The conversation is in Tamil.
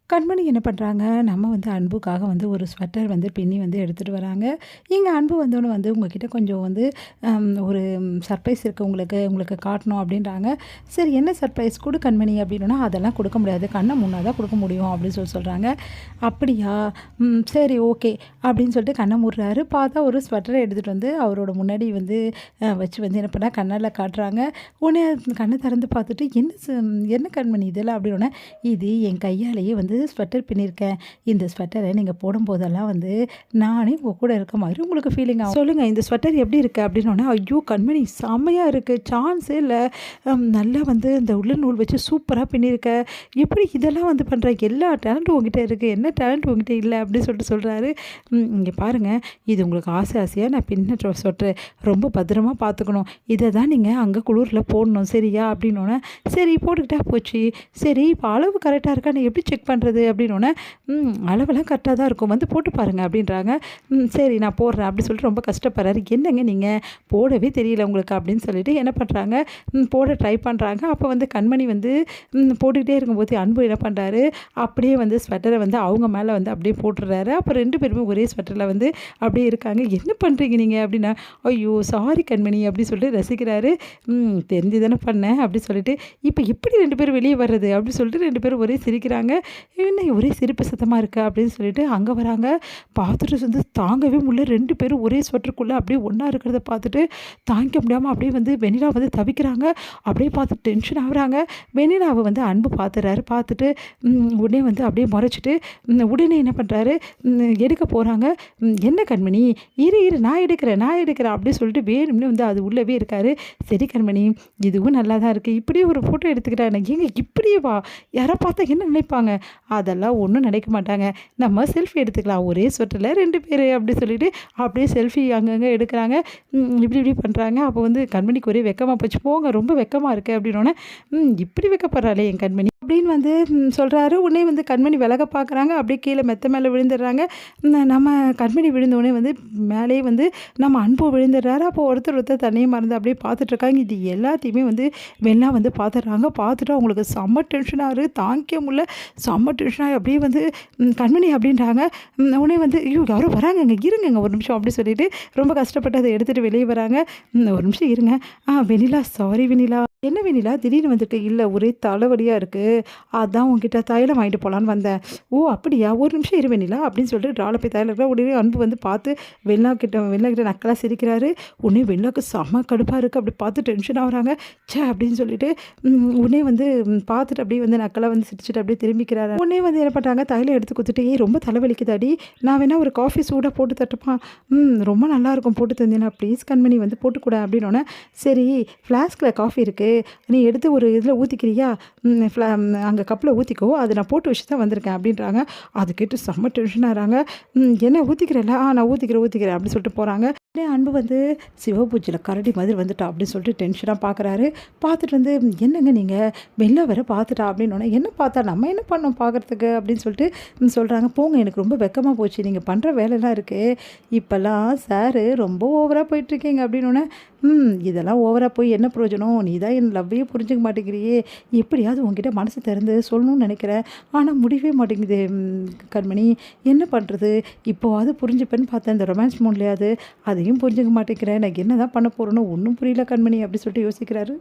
கண்மணி என்ன பண்ணுறாங்க, நம்ம வந்து அன்புக்காக வந்து ஒரு ஸ்வெட்டர் வந்து பின்னி வந்து எடுத்துகிட்டு வராங்க. இங்கே அன்பு வந்தோன்னே வந்து உங்ககிட்ட கொஞ்சம் வந்து ஒரு சர்ப்ரைஸ் இருக்குது உங்களுக்கு உங்களுக்கு காட்டணும் அப்படின்றாங்க. சரி என்ன சர்ப்ரைஸ் குடு கண்மணி அப்படின்னோன்னா, அதெல்லாம் கொடுக்க முடியாது. கண்ண மூடுனா தான் கொடுக்க முடியும் அப்படின்னு சொல்கிறாங்க. அப்படியா? சரி ஓகே அப்படின்னு சொல்லிட்டு கண்ண மூடுறாரு. பார்த்தா ஒரு ஸ்வெட்டரை எடுத்துகிட்டு வந்து அவரோட முன்னாடி வந்து வச்சு வந்து என்ன பண்ணா கண்ணால காட்டுறாங்க. உடனே கண்ணை திறந்து பார்த்துட்டு என்ன கண்மணி இதெல்லாம் அப்படின்னோடனே, இது என் கையாலேயே வந்து ஸ்வெட்டர் பின்னியிருக்கேன். இந்த ஸ்வெட்டரை நீங்கள் போடும்போதெல்லாம் வந்து நானே உங்கள் கூட இருக்க மாதிரி உங்களுக்கு ஃபீலிங் ஆகும். சொல்லுங்கள் இந்த ஸ்வெட்டர் எப்படி இருக்குது அப்படின்னோடனே, ஐயோ கண்மணி செம்மையாக இருக்குது, சான்ஸே இல்லை, நல்லா வந்து இந்த உள்ள நூல் வச்சு சூப்பராக பின்னியிருக்க, எப்படி இதெல்லாம் வந்து பண்ணுற, எல்லா டேலண்ட்டும் உங்ககிட்ட இருக்குது, என்ன டேலண்ட் உங்ககிட்ட இல்லை அப்படின்னு சொல்லிட்டு சொல்கிறாரு. இங்கே பாருங்கள், இது உங்களுக்கு ஆசை ஆசையாக நான் பின்ன ஸ்வெட்டர் ரொம்ப பத்திரமா பார்த்துக்கணும், இதை தான் நீங்கள் அங்கே குளிரில் போடணும் சரியா அப்படின்னோடனே, சரி போட்டுக்கிட்டா போச்சு, சரி இப்போ அளவு கரெக்டாக இருக்கா நான் எப்படி செக் பண்ணுறது அப்படின்னோடனே, அளவெல்லாம் கரெக்டாக தான் இருக்கும், வந்து போட்டு பாருங்கள் அப்படின்றாங்க. சரி நான் போடுறேன் அப்படின்னு சொல்லிட்டு ரொம்ப கஷ்டப்படுறாரு. என்னங்க நீங்கள் போடவே தெரியல உங்களுக்கு அப்படின்னு சொல்லிட்டு என்ன பண்ணுறாங்க, போட ட்ரை பண்ணுறாங்க. அப்போ வந்து கண்மணி வந்து போட்டுக்கிட்டே இருக்கும்போது அன்பு என்ன பண்ணுறாரு, அப்படியே வந்து ஸ்வெட்டரை வந்து அவங்க மேலே வந்து அப்படியே போட்டுடுறாரு. அப்போ 2 பேருமே ஒரே ஸ்வெட்டரில் வந்து அப்படியே இருக்காங்க. என்ன பண்ணுறீங்க நீங்கள் அப்படின்னா, ஐயோ சாரி கண்மணி அப்படின்னு சொல்லிட்டு ரசிக்கிறாரு. தெரிஞ்சு தானே பண்ணேன் அப்படின்னு சொல்லிட்டு, இப்போ எப்படி 2 பேரும் வெளியே வர்றது அப்படின்னு சொல்லிட்டு 2 பேரும் ஒரே சிரிக்கிறாங்க. என்ன ஒரே சிரிப்பு சத்தமாக இருக்குது அப்படின்னு சொல்லிட்டு அங்கே வராங்க. பார்த்துட்டு வந்து தாங்கவே முடியல, 2 பேரும் ஒரே ஸ்வெட்டருக்குள்ளே அப்படியே ஒன்றா இருக்கிறத பார்த்துட்டு தாங்கிக்க முடியாமல் அப்படியே வந்து வெண்ணிலா வந்து தவிக்கிறாங்க. அப்படியே பார்த்து டென்ஷன் ஆகுறாங்க. வெண்ணிலாவை வந்து அன்பு பார்த்துறாரு. பார்த்துட்டு உடனே வந்து அப்படியே முறைச்சிட்டு உடனே என்ன பண்ணுறாரு, எடுக்க போகிறாங்க. என்ன கண்மணி இரு நான் எடுக்கிறேன் அப்படின்னு சொல்லிட்டு வேணும்னு வந்து அது உள்ளவே இருக்காரு. சரி கண்மணி இதுவும் நல்லா தான் இருக்குது, இப்படியே ஒரு ஃபோட்டோ எடுத்துக்கிட்டா எனக்கு ஏங்க இப்படியே வா, யாரை பார்த்தா என்ன நினைப்பாங்க, அதெல்லாம் ஒன்றும் நினைக்க மாட்டாங்க, நம்ம செல்ஃபி எடுத்துக்கலாம் ஒரே ஸ்வெட்டரில் 2 பேர் அப்படி சொல்லிட்டு அப்படியே செல்ஃபி அங்கங்கே எடுக்கிறாங்க. இப்படி பண்ணுறாங்க. அப்போ வந்து கண்மணிக்கு ஒரே வெக்கமாக போச்சு. போங்க ரொம்ப வெக்கமாக இருக்குது அப்படின்னோடனே, இப்படி வெக்கப்படுறாளே என் கண்மணி அப்படின்னு வந்து சொல்கிறாரு. உடனே வந்து கண்மணி விலக பார்க்குறாங்க. அப்படியே கீழே மெத்த மேலே விழுந்துடுறாங்க. நம்ம கண்மணி விழுந்தோடனே வந்து மேலே வந்து நம்ம அன்பு விழுந்துடுறாரு. அப்போ ஒருத்தர் தண்ணியை மறந்து அப்படியே பார்த்துட்ருக்காங்க. இது எல்லாத்தையுமே வந்து வெள்ளம் வந்து பார்த்துடுறாங்க. பார்த்துட்டு அவங்களுக்கு செம்ம டென்ஷனாக தாங்கிக்க முடியல, செம்ம டென்ஷனாக அப்படியே வந்து கண்மணி அப்படின்றாங்க. உடனே வந்து ஐயோ யாரோ வராங்கங்க, இருங்கங்க ஒரு நிமிஷம் அப்படி சொல்லிட்டு ரொம்ப கஷ்டப்பட்டு அதை எடுத்துகிட்டு வெளியே வராங்க. ஒரு நிமிஷம் இருங்க. வெண்ணிலா சாரி வெண்ணிலா. என்ன வெண்ணிலா திடீர்னு வந்துருக்கு, இல்லை ஒரே தலைவலியாக இருக்குது, அதான் உங்ககிட்ட தைலம் வாங்கிட்டு போகலான்னு வந்தேன். ஓ அப்படியா, ஒரு நிமிஷம் இரு வெண்ணிலா அப்படின்னு சொல்லிட்டு ட்ராவில் போய் தைலம் இருக்கிற உடனே அன்பு வந்து பார்த்து வெண்ணிலா கிட்ட நக்கலாக சிரிக்கிறாரு. உடனே வெண்ணிலாவுக்கு செம்ம கடுப்பாக இருக்குது. அப்படி பார்த்து டென்ஷன் ஆகுறாங்க. அப்படின்னு சொல்லிட்டு உடனே வந்து பார்த்துட்டு அப்படியே வந்து நக்கலாக வந்து சிரிச்சுட்டு அப்படியே திரும்பிக்கிறாரு. உடனே வந்து என்ன பண்ணுறாங்க, தைலம் எடுத்து கொடுத்துட்டு, ரொம்ப தலைவலிக்குதாடி, நான் வேணா ஒரு காஃபி சூடாக போட்டு தட்டுப்பா, ரொம்ப நல்லாயிருக்கும் போட்டு தந்தேன்னா ப்ளீஸ் கண்மணி வந்து போட்டுக்கூட அப்படின்னோடனே, சரி ஃப்ளாஸ்கில் காஃபி இருக்குது, நீ எடுத்து ஒரு இதில் ஊற்றிக்கிறியா, அங்கே கப்பில் ஊற்றிக்கோ, அதை நான் போட்டு வச்சு தான் வந்திருக்கேன் அப்படின்றாங்க. அது கேட்டு செம்ம டென்ஷன் ஆகிறாங்க. என்ன ஊற்றிக்கிறேன்ல, நான் ஊற்றிக்கிறேன் அப்படின்னு சொல்லிட்டு போகிறாங்க. அன்பு வந்து சிவபூஜையில் கரடி மாதிரி வந்துட்டா அப்படின்னு சொல்லிட்டு டென்ஷனாக பார்க்குறாரு. பார்த்துட்டு வந்து என்னங்க நீங்கள் வெளில வர பார்த்துட்டா அப்படின்னோடனே, என்ன பார்த்தா நம்ம என்ன பண்ணோம் பார்க்குறதுக்கு அப்படின்னு சொல்லிட்டு சொல்கிறாங்க. போங்க எனக்கு ரொம்ப வெக்கமாக போச்சு, நீங்கள் பண்ணுற வேலைலாம் இருக்குது, இப்போல்லாம் சாரு ரொம்ப ஓவராக போயிட்டுருக்கீங்க அப்படின்னோடனே, இதெல்லாம் ஓவராக போய் என்ன பிரயோஜனம், நீ தான் என் லவ்வையே புரிஞ்சுக்க மாட்டேங்கிறியே, எப்படியாவது உங்ககிட்ட மனசு திறந்து சொல்லணும்னு நினைக்கிறேன், ஆனால் முடியவே மாட்டேங்குது கண்மணி, என்ன பண்ணுறது, இப்போவாது புரிஞ்சுப்பேன்னு பார்த்தேன், இந்த ரொமான்ஸ் மூட்லையாவது, அதையும் புரிஞ்சுக்க மாட்டேங்கிறேன், நான் என்ன தான் பண்ண போகிறேன்னு ஒன்றும் புரியல கண்மணி அப்படி சொல்லிட்டு யோசிக்கிறாரு.